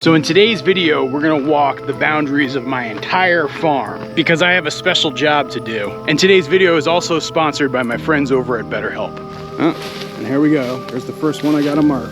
So in today's video, we're gonna walk the boundaries of my entire farm because I have a special job to do. And today's video is also sponsored by my friends over at BetterHelp. Oh, and here we go. There's the first one I gotta mark.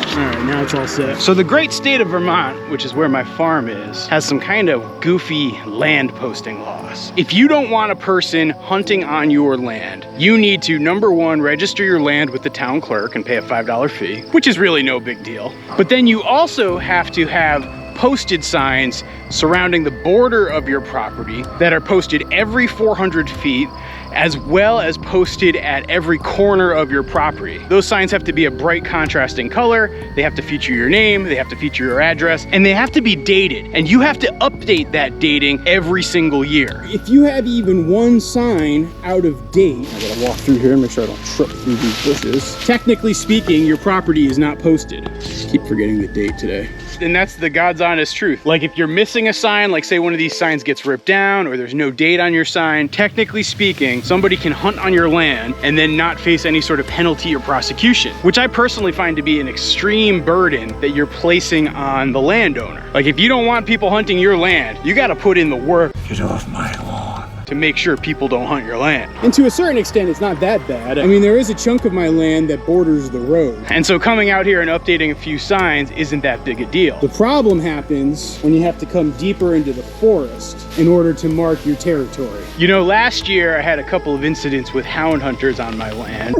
All right, now it's all set. So the great state of Vermont, which is where my farm is, has some kind of goofy land posting laws. If you don't want a person hunting on your land, you need to, number one, register your land with the town clerk and pay a $5 fee, which is really no big deal. But then you also have to have posted signs surrounding the border of your property that are posted every 400 feet, as well as posted at every corner of your property. Those signs have to be a bright contrasting color, they have to feature your name, they have to feature your address, and they have to be dated. And you have to update that dating every single year. If you have even one sign out of date, I gotta walk through here and make sure I don't trip through these bushes. Technically speaking, your property is not posted. Keep forgetting the date today. And that's the God's honest truth. Like if you're missing a sign, like say one of these signs gets ripped down or there's no date on your sign, technically speaking, somebody can hunt on your land and then not face any sort of penalty or prosecution, which I personally find to be an extreme burden that you're placing on the landowner. Like if you don't want people hunting your land, you gotta put in the work. Get off my lawn. To make sure people don't hunt your land. And to a certain extent, it's not that bad. I mean, there is a chunk of my land that borders the road. And so coming out here and updating a few signs isn't that big a deal. The problem happens when you have to come deeper into the forest in order to mark your territory. You know, last year I had a couple of incidents with hound hunters on my land.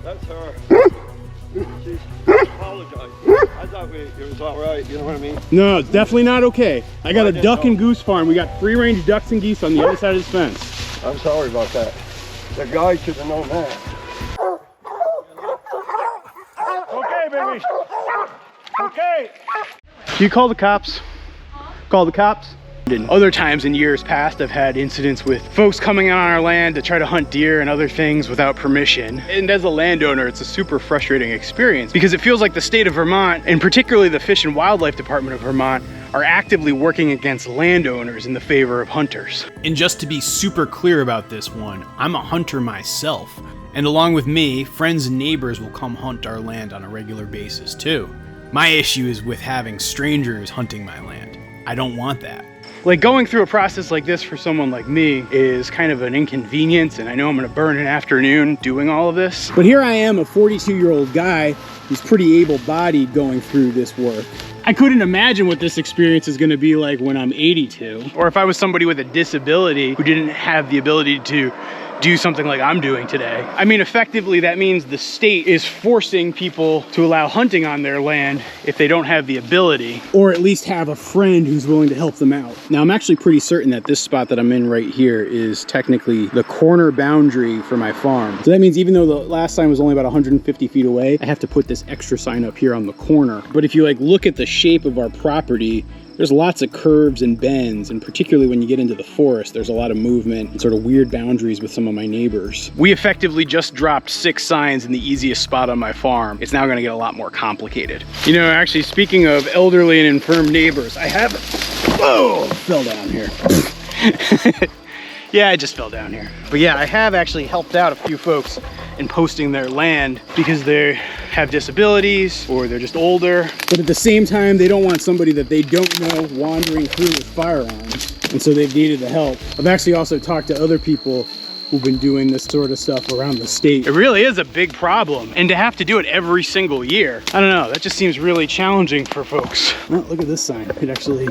That's her. She's apologized. I thought it was all right, you know what I mean? No, it's definitely not okay. I got a duck and goose farm. We got free-range ducks and geese on the other side of this fence. I'm sorry about that. The guy should have known that. Okay, baby. Okay. Do you call the cops? Call the cops? Other times in years past, I've had incidents with folks coming on our land to try to hunt deer and other things without permission. And as a landowner, it's a super frustrating experience because it feels like the state of Vermont, and particularly the Fish and Wildlife Department of Vermont, are actively working against landowners in the favor of hunters. And just to be super clear about this one, I'm a hunter myself. And along with me, friends and neighbors will come hunt our land on a regular basis too. My issue is with having strangers hunting my land. I don't want that. Like going through a process like this for someone like me is kind of an inconvenience, and I know I'm gonna burn an afternoon doing all of this. But here I am, a 42-year-old guy who's pretty able-bodied going through this work. I couldn't imagine what this experience is gonna be like when I'm 82. Or if I was somebody with a disability who didn't have the ability to do something like I'm doing today. I mean, effectively, that means the state is forcing people to allow hunting on their land if they don't have the ability, or at least have a friend who's willing to help them out. Now, I'm actually pretty certain that this spot that I'm in right here is technically the corner boundary for my farm. So that means even though the last sign was only about 150 feet away, I have to put this extra sign up here on the corner. But if you like look at the shape of our property, there's lots of curves and bends, and particularly when you get into the forest, there's a lot of movement and sort of weird boundaries with some of my neighbors. We effectively just dropped 6 signs in the easiest spot on my farm. It's now gonna get a lot more complicated. You know, actually, speaking of elderly and infirm neighbors, I have, whoa, fell down here. Yeah, I just fell down here. But yeah, I have actually helped out a few folks in posting their land because they have disabilities or they're just older. But at the same time, they don't want somebody that they don't know wandering through with firearms. And so they've needed the help. I've actually also talked to other people who've been doing this sort of stuff around the state. It really is a big problem. And to have to do it every single year, I don't know, that just seems really challenging for folks. Well, look at this sign. It actually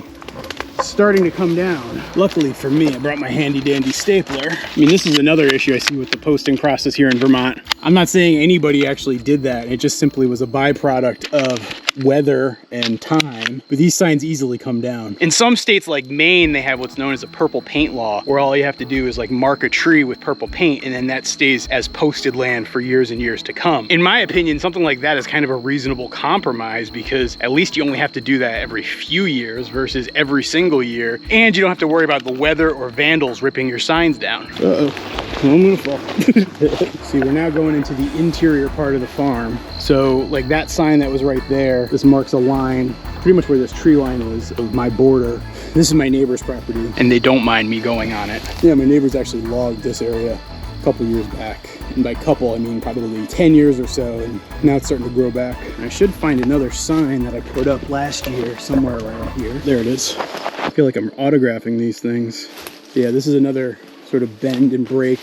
starting to come down. Luckily for me, I brought my handy dandy stapler. I mean, this is another issue I see with the posting process here in Vermont. I'm not saying anybody actually did that. It just simply was a byproduct of weather and time, but these signs easily come down. In some states like Maine, they have what's known as a purple paint law, where all you have to do is like mark a tree with purple paint, and then that stays as posted land for years and years to come. In my opinion, something like that is kind of a reasonable compromise because at least you only have to do that every few years versus every single year, and you don't have to worry about the weather or vandals ripping your signs down. Uh-oh. I'm gonna fall. See, we're now going into the interior part of the farm. So like that sign that was right there, this marks a line pretty much where this tree line is of my border. This is my neighbor's property. And they don't mind me going on it. Yeah, my neighbors actually logged this area a couple years back. And by couple, I mean probably 10 years or so, and now it's starting to grow back. And I should find another sign that I put up last year somewhere around here. There it is. I feel like I'm autographing these things. Yeah, this is another sort of bend and break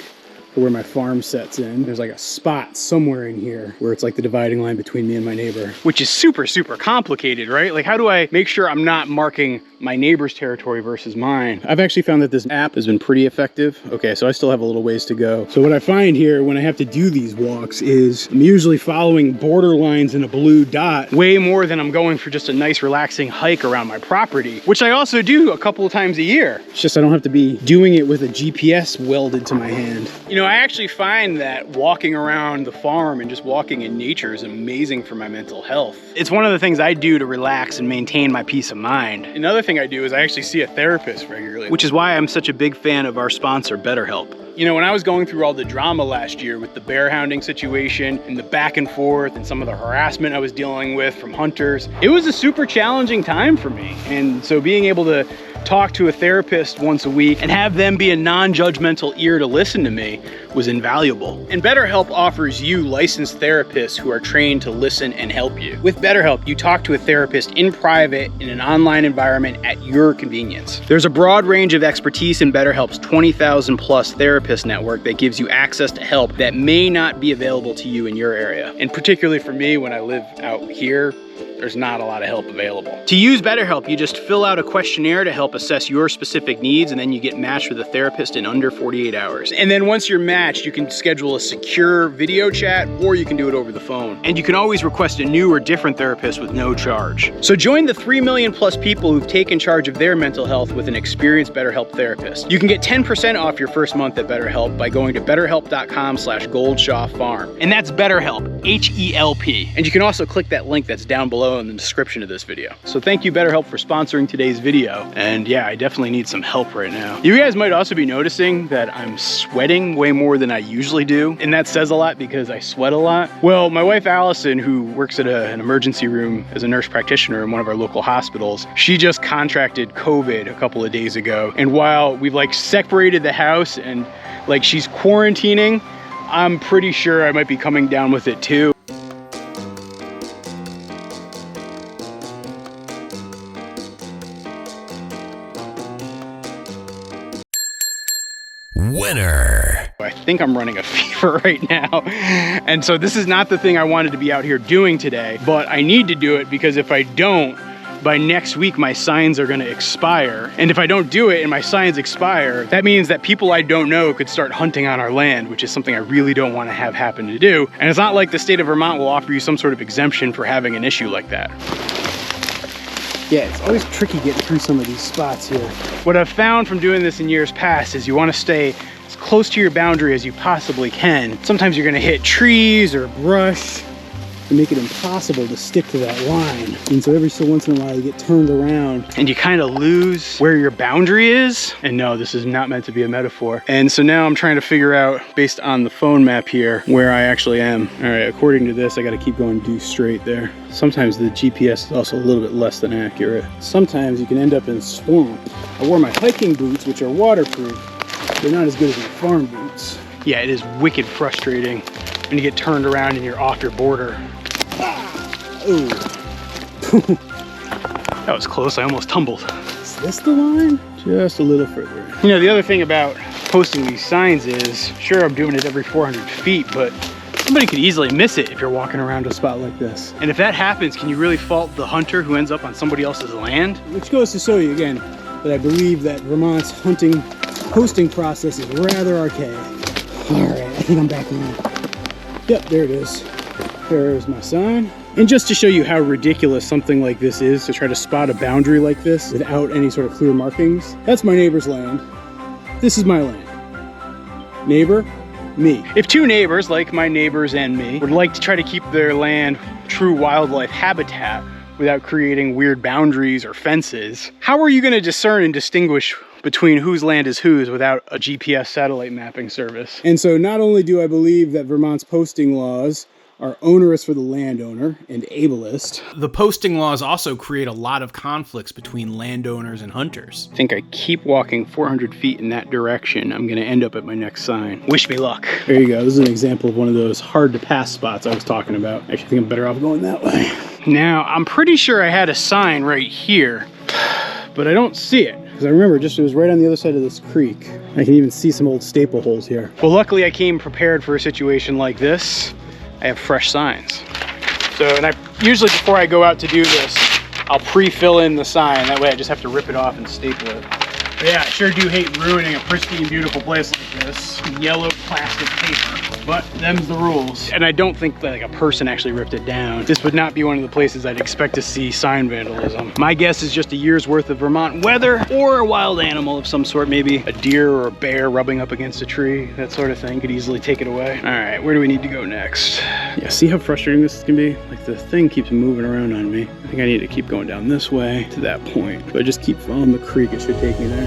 where my farm sets in. There's like a spot somewhere in here where it's like the dividing line between me and my neighbor, which is super, super complicated, right? Like, how do I make sure I'm not marking my neighbor's territory versus mine? I've actually found that this app has been pretty effective. Okay, so I still have a little ways to go. So what I find here when I have to do these walks is I'm usually following border lines in a blue dot way more than I'm going for just a nice relaxing hike around my property, which I also do a couple of times a year. It's just I don't have to be doing it with a GPS welded to my hand. You know, I actually find that walking around the farm and just walking in nature is amazing for my mental health. It's one of the things I do to relax and maintain my peace of mind. Another thing I do is I actually see a therapist regularly, which is why I'm such a big fan of our sponsor, BetterHelp. You know, when I was going through all the drama last year with the bear hounding situation and the back and forth and some of the harassment I was dealing with from hunters, it was a super challenging time for me. And so being able to talk to a therapist once a week and have them be a non-judgmental ear to listen to me was invaluable. And BetterHelp offers you licensed therapists who are trained to listen and help you. With BetterHelp, you talk to a therapist in private in an online environment at your convenience. There's a broad range of expertise in BetterHelp's 20,000 plus therapist network that gives you access to help that may not be available to you in your area. And particularly for me, when I live out here, there's not a lot of help available. To use BetterHelp, you just fill out a questionnaire to help assess your specific needs, and then you get matched with a therapist in under 48 hours. And then once you're matched, you can schedule a secure video chat, or you can do it over the phone. And you can always request a new or different therapist with no charge. So join the 3 million plus people who've taken charge of their mental health with an experienced BetterHelp therapist. You can get 10% off your first month at BetterHelp by going to betterhelp.com/goldshawfarm. And that's BetterHelp, H-E-L-P. And you can also click that link that's down below in the description of this video. So thank you, BetterHelp, for sponsoring today's video. And yeah, I definitely need some help right now. You guys might also be noticing that I'm sweating way more than I usually do. And that says a lot because I sweat a lot. Well, my wife, Allison, who works at an emergency room as a nurse practitioner in one of our local hospitals, she just contracted COVID a couple of days ago. And while we've like separated the house and like she's quarantining, I'm pretty sure I might be coming down with it too. Winner. I think I'm running a fever right now. And so this is not the thing I wanted to be out here doing today, but I need to do it because if I don't, by next week, my signs are gonna expire. And if I don't do it and my signs expire, that means that people I don't know could start hunting on our land, which is something I really don't wanna have happen to do. And it's not like the state of Vermont will offer you some sort of exemption for having an issue like that. Yeah, it's always tricky getting through some of these spots here. What I've found from doing this in years past is you want to stay as close to your boundary as you possibly can. Sometimes you're going to hit trees or brush and make it impossible to stick to that line. And so every so once in a while you get turned around and you kind of lose where your boundary is. And no, this is not meant to be a metaphor. And so now I'm trying to figure out, based on the phone map here, where I actually am. All right, according to this, I got to keep going due straight there. Sometimes the GPS is also a little bit less than accurate. Sometimes you can end up in swamp. I wore my hiking boots, which are waterproof. They're not as good as my farm boots. Yeah, it is wicked frustrating when you get turned around and you're off your border. Ooh. That was close, I almost tumbled. Is this the line? Just a little further. You know, the other thing about posting these signs is, sure, I'm doing it every 400 feet, but somebody could easily miss it if you're walking around a spot like this. And if that happens, can you really fault the hunter who ends up on somebody else's land? Which goes to show you again that I believe that Vermont's hunting posting process is rather archaic. All right, I think I'm back on. Yep, there it is. There's my sign. And just to show you how ridiculous something like this is, to try to spot a boundary like this without any sort of clear markings. That's my neighbor's land. This is my land. Neighbor, me. If two neighbors, like my neighbors and me, would like to try to keep their land true wildlife habitat without creating weird boundaries or fences, how are you going to discern and distinguish between whose land is whose without a GPS satellite mapping service? And so not only do I believe that Vermont's posting laws are onerous for the landowner and ableist. The posting laws also create a lot of conflicts between landowners and hunters. I think I keep walking 400 feet in that direction, I'm gonna end up at my next sign. Wish me luck. There you go, this is an example of one of those hard to pass spots I was talking about. Actually, I think I'm better off going that way. Now, I'm pretty sure I had a sign right here, but I don't see it. Because I remember it was right on the other side of this creek. I can even see some old staple holes here. Well, luckily I came prepared for a situation like this. I have fresh signs. So, and I usually before I go out to do this, I'll pre-fill in the sign. That way I just have to rip it off and staple it. But yeah, I sure do hate ruining a pristine, beautiful place like this. Yellow plastic paper, but them's the rules. And I don't think that like a person actually ripped it down. This would not be one of the places I'd expect to see sign vandalism. My guess is just a year's worth of Vermont weather or a wild animal of some sort, maybe a deer or a bear rubbing up against a tree, that sort of thing could easily take it away. All right, where do we need to go next? Yeah, see how frustrating this can be? Like the thing keeps moving around on me. I think I need to keep going down this way to that point. If I just keep following the creek, it should take me there.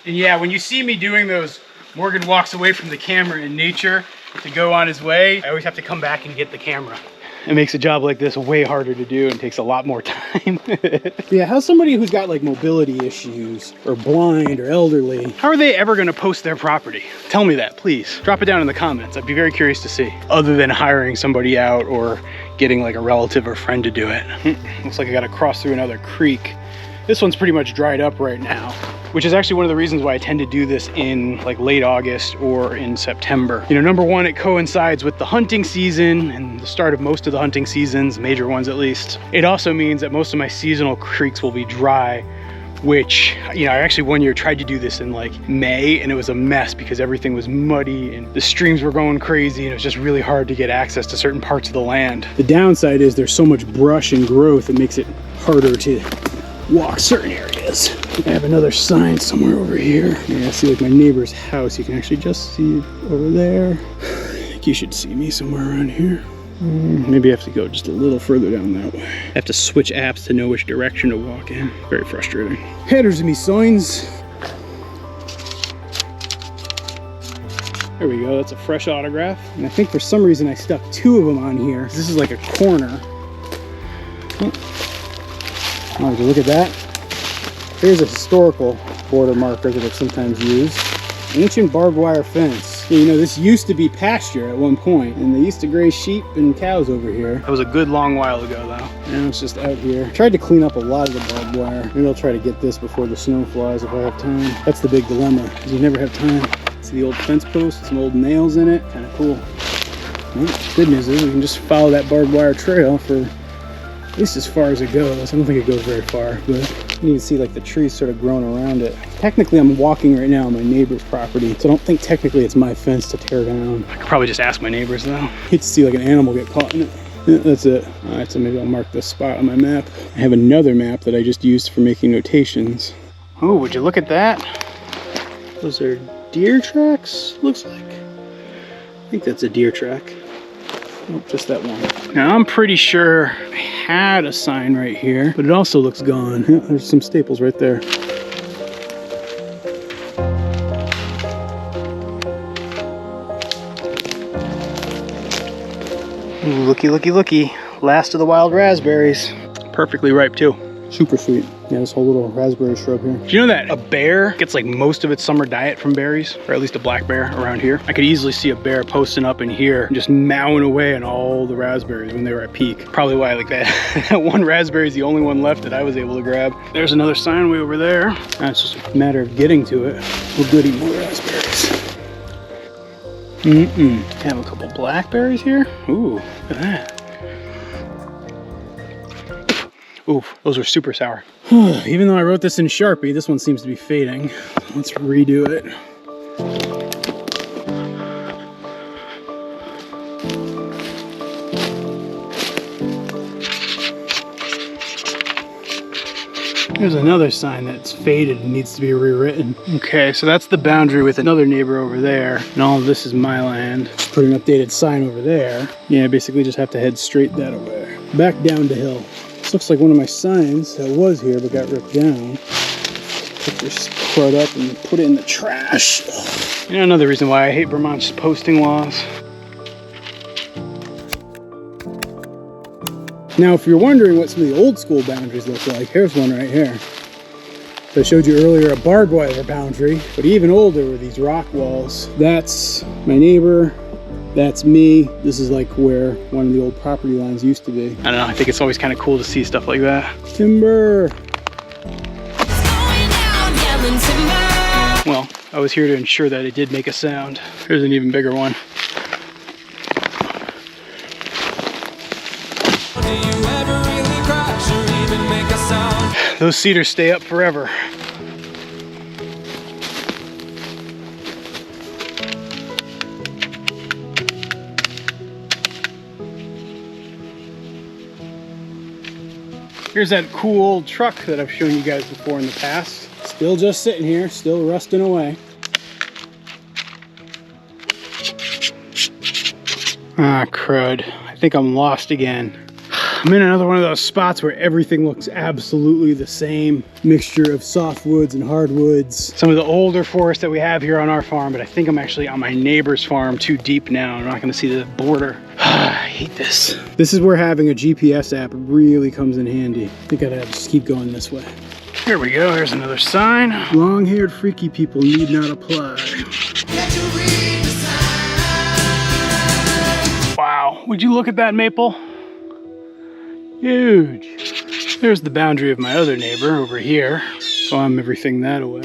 And yeah, when you see me doing those, Morgan walks away from the camera in nature to go on his way, I always have to come back and get the camera. It makes a job like this way harder to do and takes a lot more time. Yeah, how's somebody who's got like mobility issues or blind or elderly, how are they ever gonna post their property? Tell me that, please. Drop it down in the comments. I'd be very curious to see. Other than hiring somebody out or getting like a relative or friend to do it. Looks like I gotta cross through another creek. This one's pretty much dried up right now, which is actually one of the reasons why I tend to do this in like late August or in September. You know, number one, it coincides with the hunting season and the start of most of the hunting seasons, major ones at least. It also means that most of my seasonal creeks will be dry, which, you know, I actually one year tried to do this in like May and it was a mess because everything was muddy and the streams were going crazy and it was just really hard to get access to certain parts of the land. The downside is there's so much brush and growth, it makes it harder to walk certain areas. I have another sign somewhere over here. Yeah, see like my neighbor's house. You can actually just see it over there. I think you should see me somewhere around here. Maybe I have to go just a little further down that way. I have to switch apps to know which direction to walk in. Very frustrating. Headers of me signs. There we go, that's a fresh autograph. And I think for some reason I stuck two of them on here. This is like a corner. Oh, would you look at that? Here's a historical border marker that I've sometimes used. Ancient barbed wire fence. You know, this used to be pasture at one point, and they used to graze sheep and cows over here. That was a good long while ago, though. Now it's just out here. I tried to clean up a lot of the barbed wire. Maybe I'll try to get this before the snow flies if I have time. That's the big dilemma, because you never have time. See the old fence post, some old nails in it. Kind of cool. Well, good news is we can just follow that barbed wire trail for at least as far as it goes. I don't think it goes very far, but you need to see like the trees sort of growing around it. Technically, I'm walking right now on my neighbor's property, so I don't think technically it's my fence to tear down. I could probably just ask my neighbors though. Hate to see like an animal get caught in it. Yeah, that's it. All right, so maybe I'll mark this spot on my map. I have another map that I just used for making notations. Oh, would you look at that? Those are deer tracks, looks like. I think that's a deer track. Nope, just that one. Now I'm pretty sure I had a sign right here, but it also looks gone. Yeah, there's some staples right there. Ooh, looky, looky, looky. Last of the wild raspberries. Perfectly ripe too. Super sweet. Yeah, this whole little raspberry shrub here. Do you know that a bear gets like most of its summer diet from berries? Or at least a black bear around here. I could easily see a bear posting up in here and just mowing away on all the raspberries when they were at peak. Probably why like that one raspberry is the only one left that I was able to grab. There's another sign way over there. Now it's just a matter of getting to it. We'll go eat more raspberries. Have a couple blackberries here. Ooh, look at that. Oof, those are super sour. Even though I wrote this in Sharpie, this one seems to be fading. Let's redo it. There's another sign that's faded and needs to be rewritten. Okay, so that's the boundary with another neighbor over there. And all of this is my land. Just put an updated sign over there. Yeah, basically just have to head straight that way. back down the hill. This looks like one of my signs that was here but got ripped down. Pick this crud up and put it in the trash. You know, another reason why I hate Vermont's posting laws. Now, if you're wondering what some of the old school boundaries look like, here's one right here. So I showed you earlier a barbed wire boundary, but even older were these rock walls. That's my neighbor. That's me. This is like where one of the old property lines used to be. I don't know, I think it's always kind of cool to see stuff like that. Timber. Well, I was here to ensure that it did make a sound. Here's an even bigger one. Those cedars stay up forever. Here's that cool old truck that I've shown you guys before in the past. Still just sitting here, still rusting away. Ah, crud. I think I'm lost again. I'm in another one of those spots where everything looks absolutely the same. Mixture of softwoods and hardwoods. Some of the older forests that we have here on our farm, but I think I'm actually on my neighbor's farm too deep now. I'm not gonna see the border. I hate this. This is where having a GPS app really comes in handy. I think I'd have to just keep going this way. Here we go, here's another sign. Long-haired freaky people need not apply. Wow, would you look at that maple? Huge. There's the boundary of my other neighbor over here. So I'm everything that away.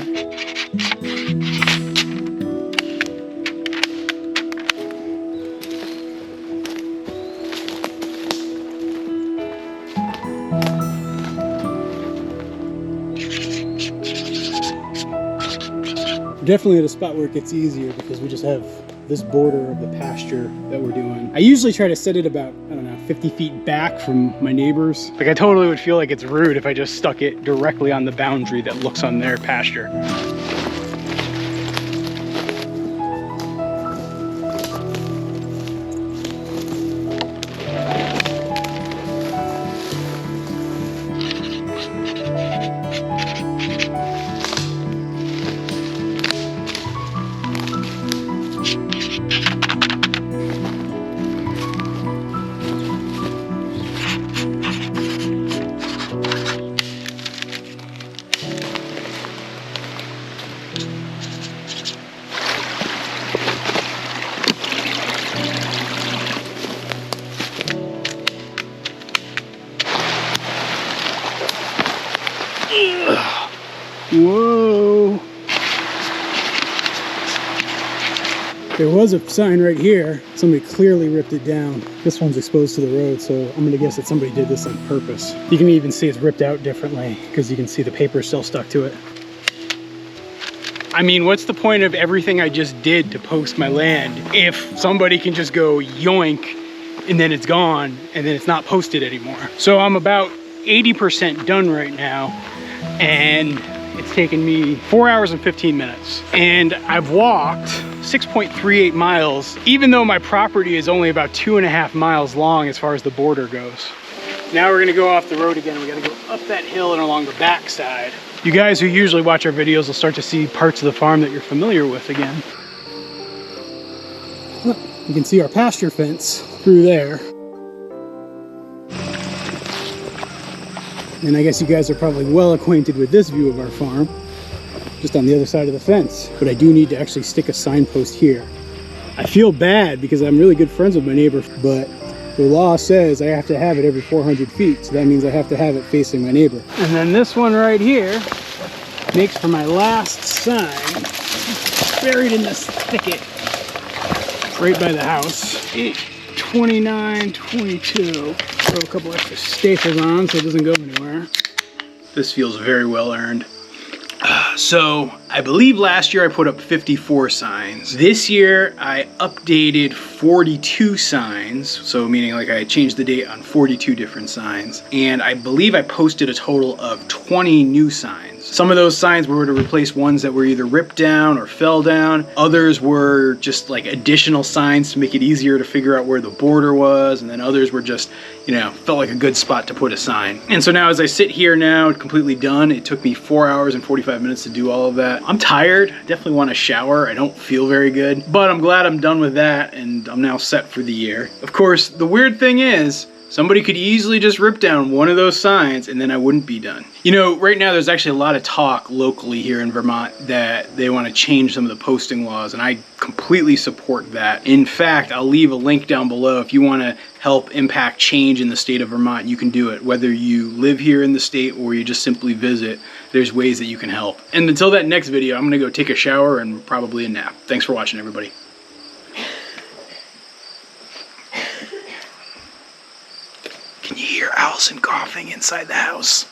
Definitely at a spot where it gets easier because we just have this border of the pasture that we're doing. I usually try to set it about, I don't know, 50 feet back from my neighbors. Like I totally would feel like it's rude if I just stuck it directly on the boundary that looks on their pasture. Whoa. There was a sign right here. Somebody clearly ripped it down. This one's exposed to the road, so I'm gonna guess that somebody did this on purpose. You can even see it's ripped out differently because you can see the paper still stuck to it. I mean, what's the point of everything I just did to post my land if somebody can just go yoink and then it's gone and then it's not posted anymore? So I'm about 80% done right now, and it's taken me 4 hours and 15 minutes. And I've walked 6.38 miles, even though my property is only about 2.5 miles long as far as the border goes. Now we're gonna go off the road again. We gotta go up that hill and along the back side. You guys who usually watch our videos will start to see parts of the farm that you're familiar with again. Look, you can see our pasture fence through there. And I guess you guys are probably well acquainted with this view of our farm, just on the other side of the fence. But I do need to actually stick a signpost here. I feel bad because I'm really good friends with my neighbor, but the law says I have to have it every 400 feet. So that means I have to have it facing my neighbor. And then this one right here makes for my last sign, buried in this thicket, right by the house. 8/29/22. Throw a couple extra staples on so it doesn't go anywhere. This feels very well earned. So I believe last year I put up 54 signs. This year I updated 42 signs. So meaning like I changed the date on 42 different signs. And I believe I posted a total of 20 new signs. Some of those signs were to replace ones that were either ripped down or fell down. Others were just like additional signs to make it easier to figure out where the border was. And then others were just, you know, felt like a good spot to put a sign. And so now as I sit here now, completely done, it took me 4 hours and 45 minutes to do all of that. I'm tired, I definitely want to shower. I don't feel very good, but I'm glad I'm done with that and I'm now set for the year. Of course, the weird thing is, somebody could easily just rip down one of those signs and then I wouldn't be done. You know, right now there's actually a lot of talk locally here in Vermont that they want to change some of the posting laws, and I completely support that. In fact, I'll leave a link down below. If you want to help impact change in the state of Vermont, you can do it. Whether you live here in the state or you just simply visit, there's ways that you can help. And until that next video, I'm going to go take a shower and probably a nap. Thanks for watching, everybody. Can you hear Allison coughing inside the house?